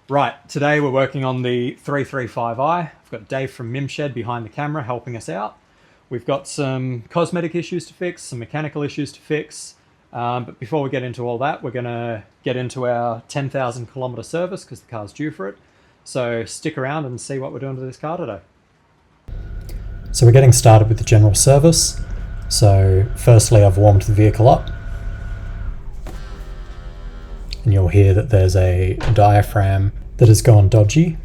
Right, today we're working on the 335i. I've got Dave from MiMShed behind the camera helping us out. We've got some cosmetic issues to fix, some mechanical issues to fix, but before we get into all that, we're going to get into our 10,000 kilometre service because the car's due for it. So stick around and see what we're doing to this car today. So we're getting started with the general service. So firstly, I've warmed the vehicle up. And you'll hear that there's a diaphragm that has gone dodgy.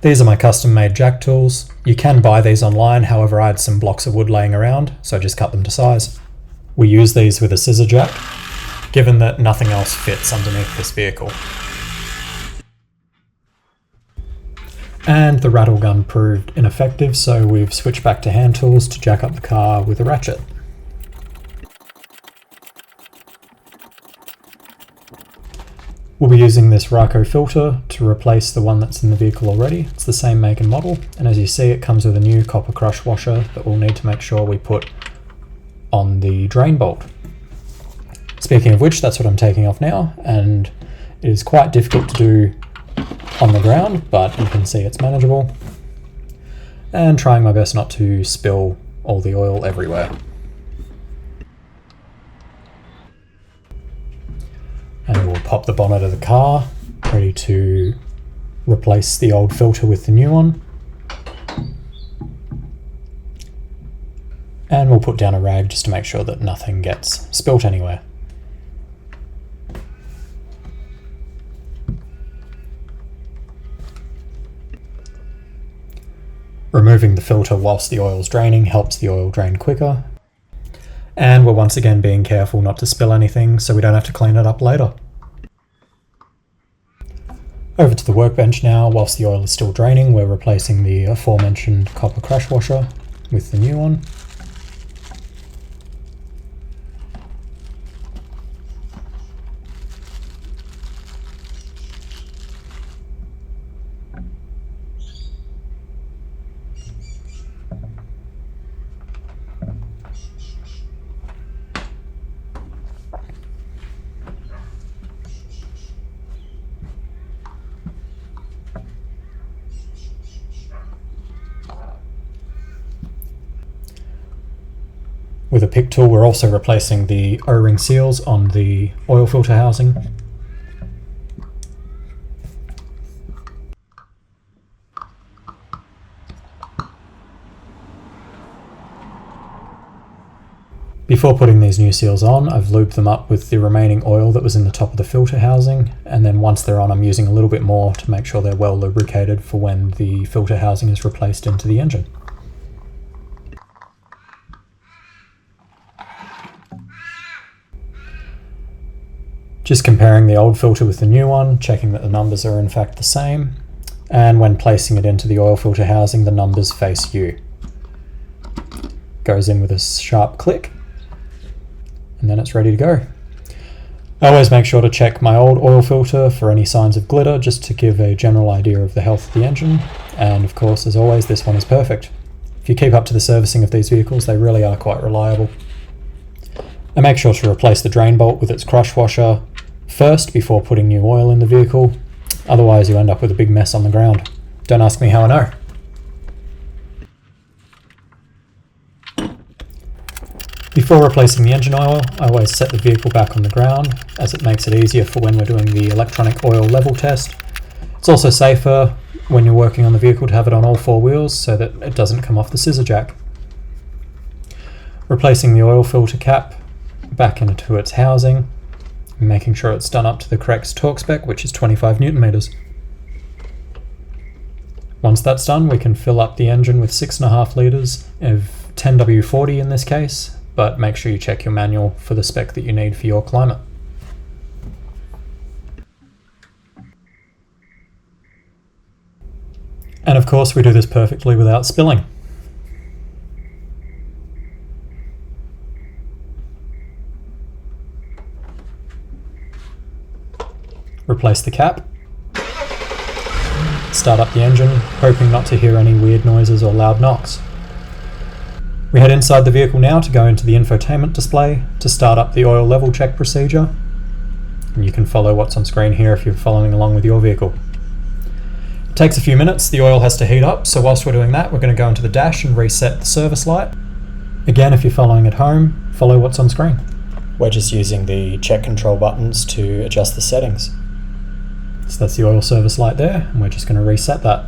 These are my custom made jack tools. You can buy these online, however I had some blocks of wood laying around, so I just cut them to size. We use these with a scissor jack, given that nothing else fits underneath this vehicle. And the rattle gun proved ineffective, so we've switched back to hand tools to jack up the car with a ratchet. We'll be using this Ryco filter to replace the one that's in the vehicle already. It's the same make and model, and as you see it comes with a new copper crush washer that we'll need to make sure we put on the drain bolt. Speaking of which, that's what I'm taking off now, and it is quite difficult to do on the ground, but you can see it's manageable. And trying my best not to spill all the oil everywhere. And we'll pop the bonnet of the car, ready to replace the old filter with the new one. And we'll put down a rag just to make sure that nothing gets spilt anywhere. Removing the filter whilst the oil's draining helps the oil drain quicker. And we're once again being careful not to spill anything so we don't have to clean it up later. Over to the workbench now. Whilst the oil is still draining, we're replacing the aforementioned copper crush washer with the new one. With a pick tool, we're also replacing the O-ring seals on the oil filter housing. Before putting these new seals on, I've lubed them up with the remaining oil that was in the top of the filter housing, and then once they're on, I'm using a little bit more to make sure they're well lubricated for when the filter housing is replaced into the engine. Just comparing the old filter with the new one, checking that the numbers are in fact the same, and when placing it into the oil filter housing, the numbers face you. Goes in with a sharp click, and then it's ready to go. I always make sure to check my old oil filter for any signs of glitter, just to give a general idea of the health of the engine, and of course, as always, this one is perfect. If you keep up to the servicing of these vehicles, they really are quite reliable. I make sure to replace the drain bolt with its crush washer first before putting new oil in the vehicle, otherwise you end up with a big mess on the ground. Don't ask me how I know. Before replacing the engine oil, I always set the vehicle back on the ground, as it makes it easier for when we're doing the electronic oil level test. It's also safer when you're working on the vehicle to have it on all four wheels so that it doesn't come off the scissor jack. Replacing the oil filter cap back into its housing, making sure it's done up to the correct torque spec, which is 25 Newton meters. Once that's done, we can fill up the engine with 6.5 litres of 10W40 in this case, but make sure you check your manual for the spec that you need for your climate. And of course, we do this perfectly without spilling. Replace the cap, start up the engine, hoping not to hear any weird noises or loud knocks. We head inside the vehicle now to go into the infotainment display to start up the oil level check procedure. And you can follow what's on screen here if you're following along with your vehicle. Takes a few minutes, the oil has to heat up, so whilst we're doing that, we're going to go into the dash and reset the service light. Again, if you're following at home, follow what's on screen. We're just using the check control buttons to adjust the settings. So that's the oil service light there, and we're just going to reset that.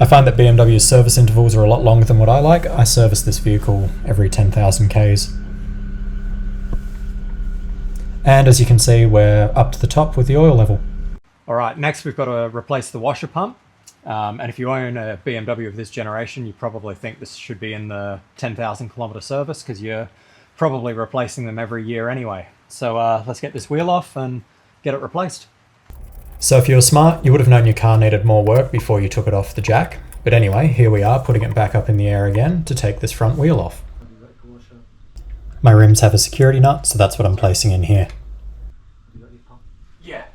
I find that BMW's service intervals are a lot longer than what I like. I service this vehicle every 10,000 Ks. And as you can see, we're up to the top with the oil level. All right, next we've got to replace the washer pump. And if you own a BMW of this generation, you probably think this should be in the 10,000 kilometer service because you're probably replacing them every year anyway. So let's get this wheel off and get it replaced. So if you were smart, you would have known your car needed more work before you took it off the jack. But anyway, here we are putting it back up in the air again to take this front wheel off. My rims have a security nut, so that's what I'm placing in here. Yeah.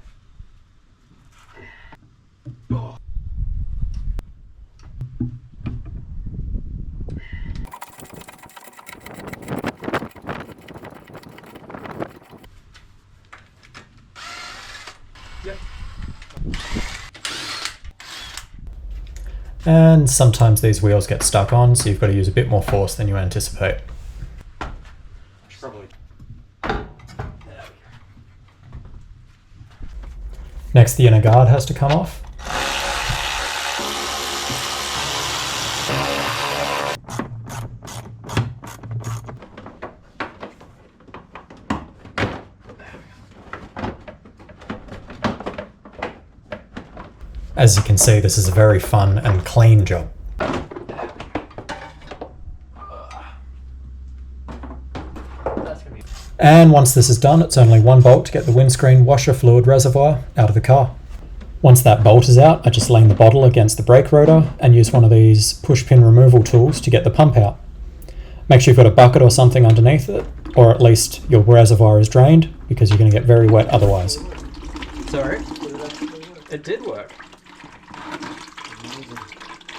And sometimes these wheels get stuck on, so you've got to use a bit more force than you anticipate. Next, the inner guard has to come off. As you can see, this is a very fun and clean job. And once this is done, it's only one bolt to get the windscreen washer fluid reservoir out of the car. Once that bolt is out, I just lean the bottle against the brake rotor and use one of these push pin removal tools to get the pump out. Make sure you've got a bucket or something underneath it, or at least your reservoir is drained, because you're going to get very wet otherwise. Sorry? It did work.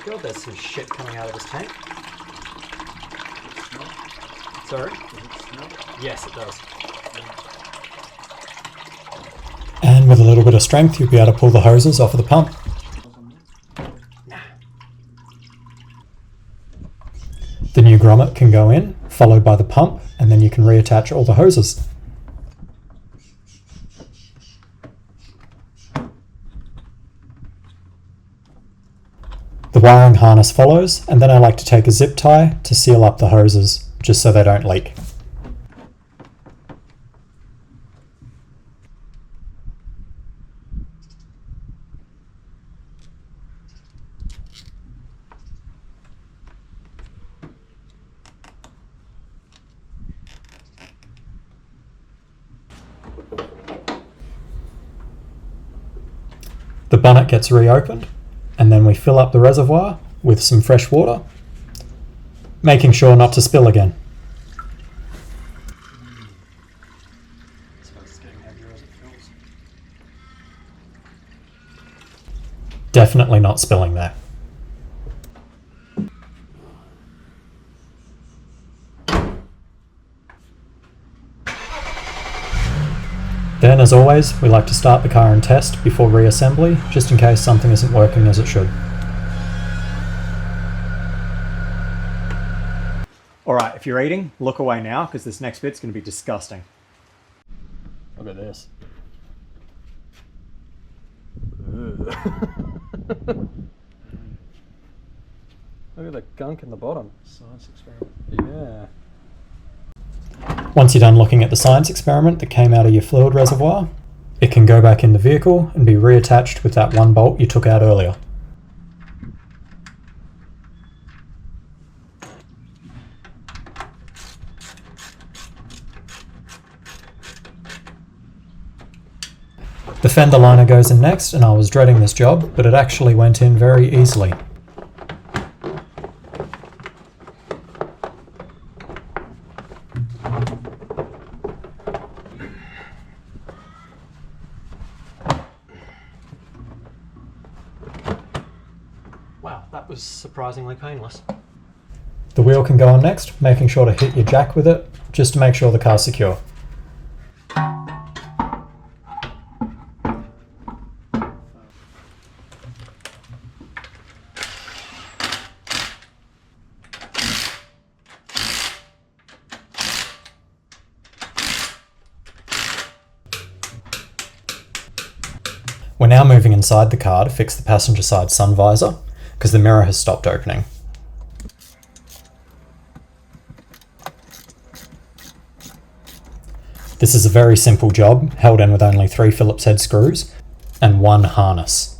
God, there's some shit coming out of this tank. Sorry? Yes, it does. And with a little bit of strength, you'll be able to pull the hoses off of the pump. The new grommet can go in, followed by the pump, and then you can reattach all the hoses. The wiring harness follows, and then I like to take a zip tie to seal up the hoses, just so they don't leak. The bonnet gets reopened, and then we fill up the reservoir with some fresh water, making sure not to spill again. Definitely not spilling there. Then, as always, we like to start the car and test before reassembly, just in case something isn't working as it should. Alright, if you're eating, look away now, because this next bit's going to be disgusting. Look at this. Look at the gunk in the bottom. Science experiment. Yeah. Once you're done looking at the science experiment that came out of your fluid reservoir, it can go back in the vehicle and be reattached with that one bolt you took out earlier. The fender liner goes in next, and I was dreading this job, but it actually went in very easily. Wow, that was surprisingly painless. The wheel can go on next, making sure to hit your jack with it, just to make sure the car's secure. We're now moving inside the car to fix the passenger side sun visor, because the mirror has stopped opening. This is a very simple job, held in with only 3 Phillips head screws and 1 harness.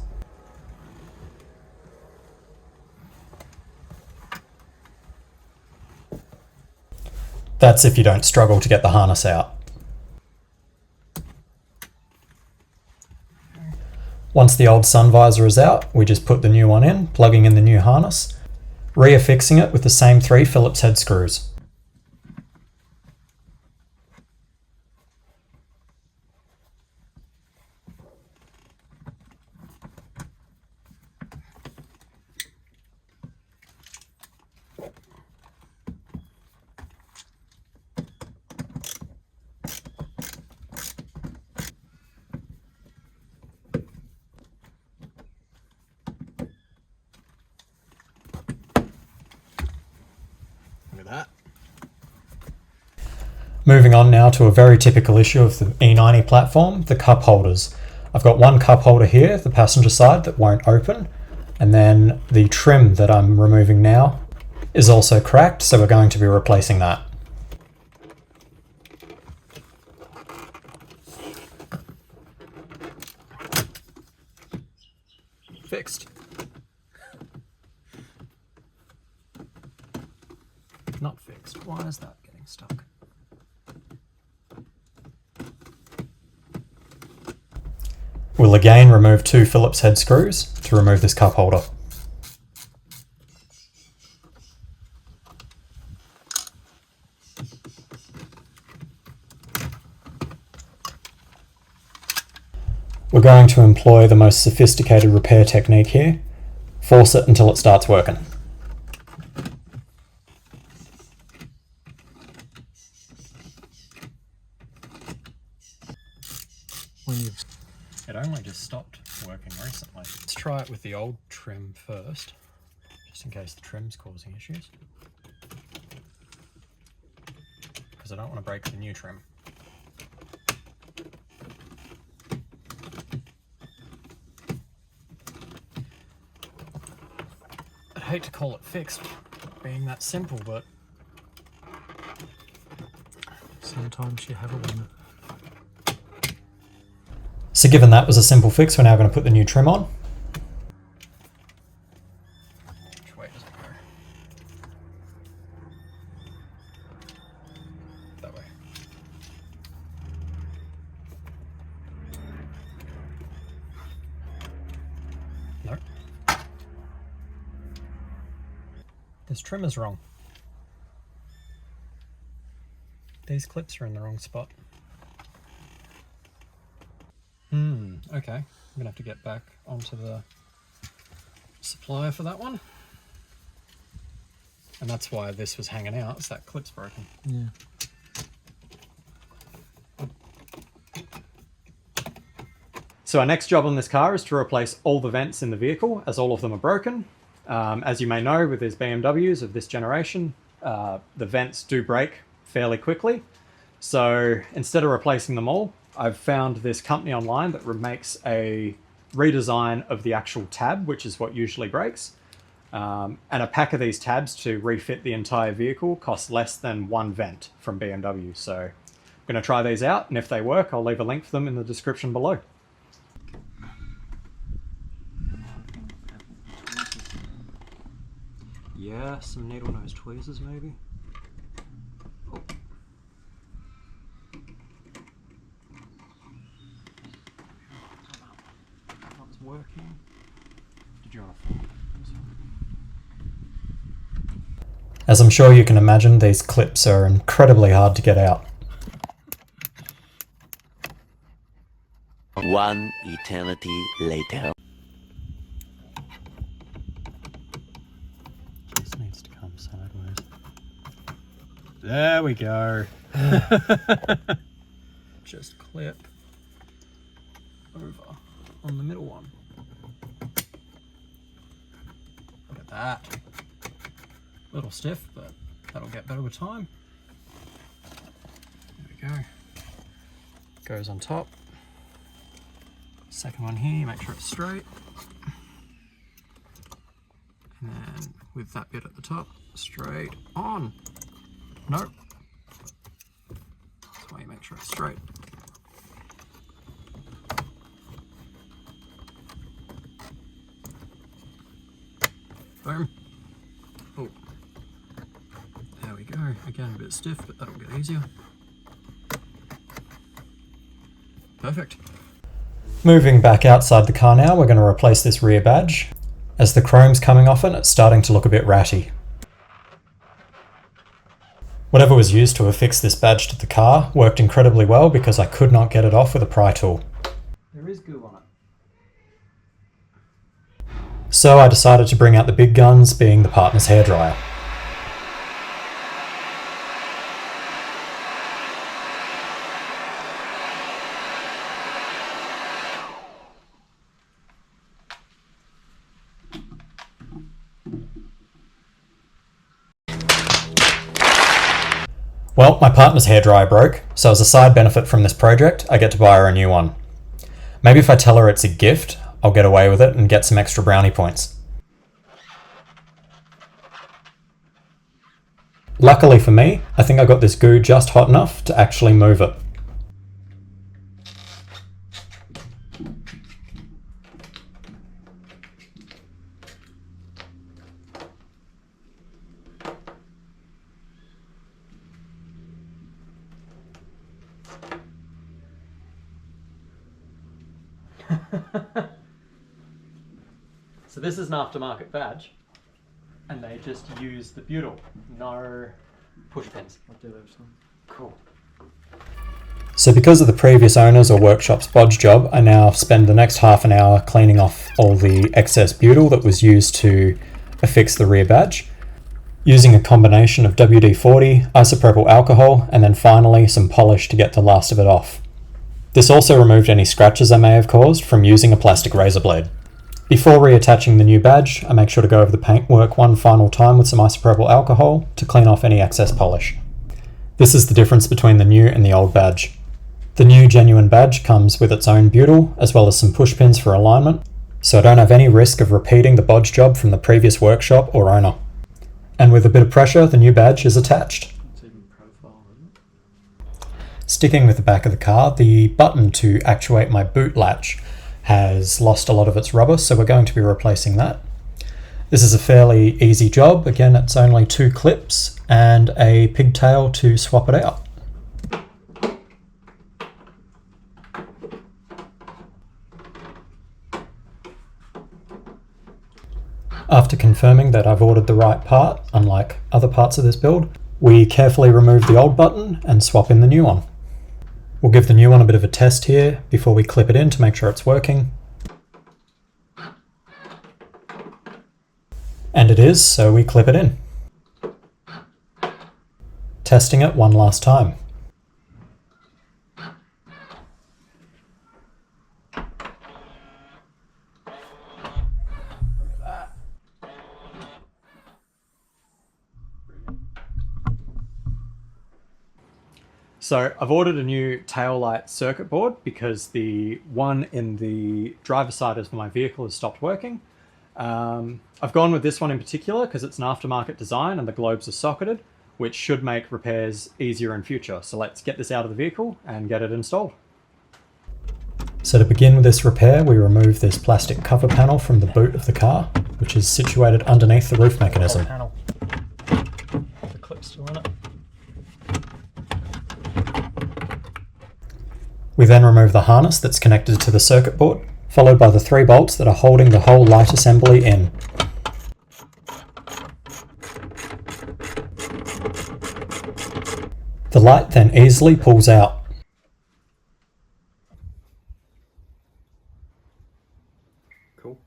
That's if you don't struggle to get the harness out. Once the old sun visor is out, we just put the new one in, plugging in the new harness, reaffixing it with the same 3 Phillips head screws. That. Moving on now to a very typical issue of the E90 platform, the cup holders. I've got one cup holder here, the passenger side, that won't open, and then the trim that I'm removing now is also cracked, so we're going to be replacing that. Fixed. Not fixed. Why is that getting stuck? We'll again remove 2 Phillips head screws to remove this cup holder. We're going to employ the most sophisticated repair technique here. Force it until it starts working. It only just stopped working recently. Let's try it with the old trim first, just in case the trim's causing issues. Because I don't want to break the new trim. I'd hate to call it fixed, being that simple, but sometimes you have a limit. So given that was a simple fix, we're now going to put the new trim on. Which way does it go? That way. Nope. This trim is wrong. These clips are in the wrong spot. Okay. I'm gonna have to get back onto the supplier for that one. And that's why this was hanging out, is that clip's broken. Yeah. So our next job on this car is to replace all the vents in the vehicle, as all of them are broken. As you may know, with these BMWs of this generation, the vents do break fairly quickly. So instead of replacing them all, I've found this company online that makes a redesign of the actual tab, which is what usually breaks. And a pack of these tabs to refit the entire vehicle costs less than 1 vent from BMW. So I'm going to try these out, and if they work, I'll leave a link for them in the description below. Yeah, some needle nose tweezers maybe. Oh. That's working. Did you want to film this one? As I'm sure you can imagine, these clips are incredibly hard to get out. One eternity later. This needs to come sideways. There we go. Just clip over on the middle one. Look at that. A little stiff, but that'll get better with time. There we go. Goes on top. Second one here, make sure it's straight. And then with that bit at the top, straight on. Nope. That's why you make sure it's straight. Boom. Oh. There we go. Again, a bit stiff, but that'll get easier. Perfect. Moving back outside the car now, we're going to replace this rear badge. As the chrome's coming off it, it's starting to look a bit ratty. Whatever was used to affix this badge to the car worked incredibly well because I could not get it off with a pry tool. There is goo on it. So I decided to bring out the big guns, being the partner's hairdryer. Well, my partner's hairdryer broke, so as a side benefit from this project, I get to buy her a new one. Maybe if I tell her it's a gift, I'll get away with it and get some extra brownie points. Luckily for me, I think I got this goo just hot enough to actually move it. So this is an aftermarket badge, and they just use the butyl, no push pins. I'll do those. Cool. So because of the previous owner's or workshop's bodge job, I now spend the next half an hour cleaning off all the excess butyl that was used to affix the rear badge, using a combination of WD-40, isopropyl alcohol, and then finally some polish to get the last of it off. This also removed any scratches I may have caused from using a plastic razor blade. Before reattaching the new badge, I make sure to go over the paintwork one final time with some isopropyl alcohol to clean off any excess polish. This is the difference between the new and the old badge. The new genuine badge comes with its own butyl, as well as some push pins for alignment, so I don't have any risk of repeating the bodge job from the previous workshop or owner. And with a bit of pressure, the new badge is attached. Sticking with the back of the car, the button to actuate my boot latch has lost a lot of its rubber, so we're going to be replacing that. This is a fairly easy job. Again, it's only 2 clips and a pigtail to swap it out. After confirming that I've ordered the right part, unlike other parts of this build, we carefully remove the old button and swap in the new one. We'll give the new one a bit of a test here before we clip it in to make sure it's working. And it is, so we clip it in. Testing it one last time. So I've ordered a new taillight circuit board because the one in the driver's side of my vehicle has stopped working. I've gone with this one in particular because it's an aftermarket design and the globes are socketed, which should make repairs easier in future. So let's get this out of the vehicle and get it installed. So to begin with this repair, we remove this plastic cover panel from the boot of the car, which is situated underneath the roof mechanism. The clip's still on it. We then remove the harness that's connected to the circuit board, followed by the 3 bolts that are holding the whole light assembly in. The light then easily pulls out. Cool.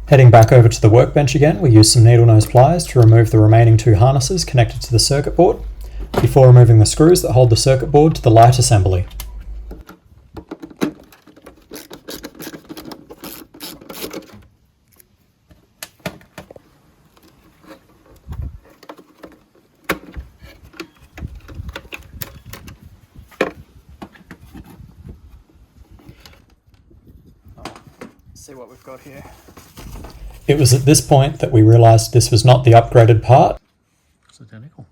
Heading back over to the workbench again, we use some needle nose pliers to remove the remaining 2 harnesses connected to the circuit board, before removing the screws that hold the circuit board to the light assembly. see what we've got here. It was at this point that we realised this was not the upgraded part. It's identical.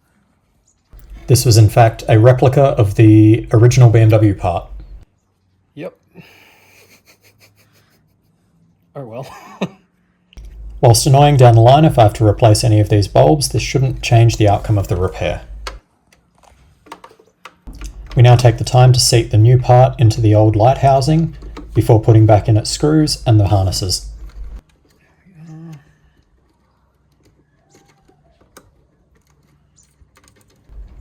This was in fact a replica of the original BMW part. Yep. Oh well. Whilst annoying down the line if I have to replace any of these bulbs, this shouldn't change the outcome of the repair. We now take the time to seat the new part into the old light housing before putting back in its screws and the harnesses.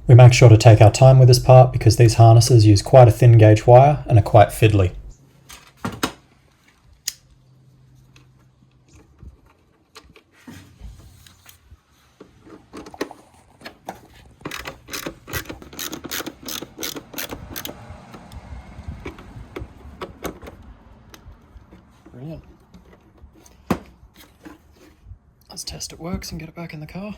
We make sure to take our time with this part because these harnesses use quite a thin gauge wire and are quite fiddly. Brilliant. Let's test it works and get it back in the car.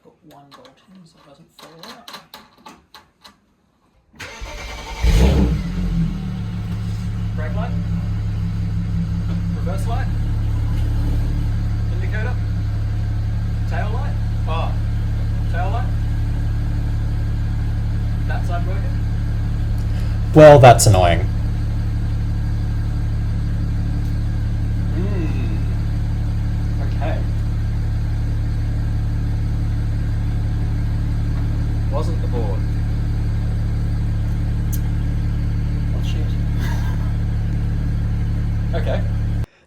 Put one bolt in so it doesn't fall out. Brake light. Reverse light. Indicator. Tail light. Oh. Tail light. That side working. Well, that's annoying. Okay. Wasn't the board. Oh shit. Okay.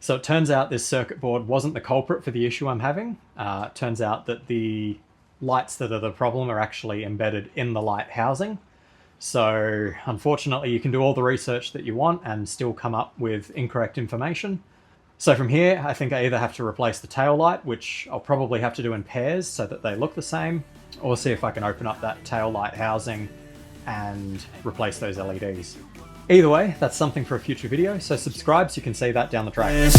So it turns out this circuit board wasn't the culprit for the issue I'm having. It turns out that the lights that are the problem are actually embedded in the light housing. So unfortunately you can do all the research that you want and still come up with incorrect information. So from here, I think I either have to replace the tail light, which I'll probably have to do in pairs so that they look the same, or see if I can open up that tail light housing and replace those LEDs. Either way, that's something for a future video, so subscribe so you can see that down the track.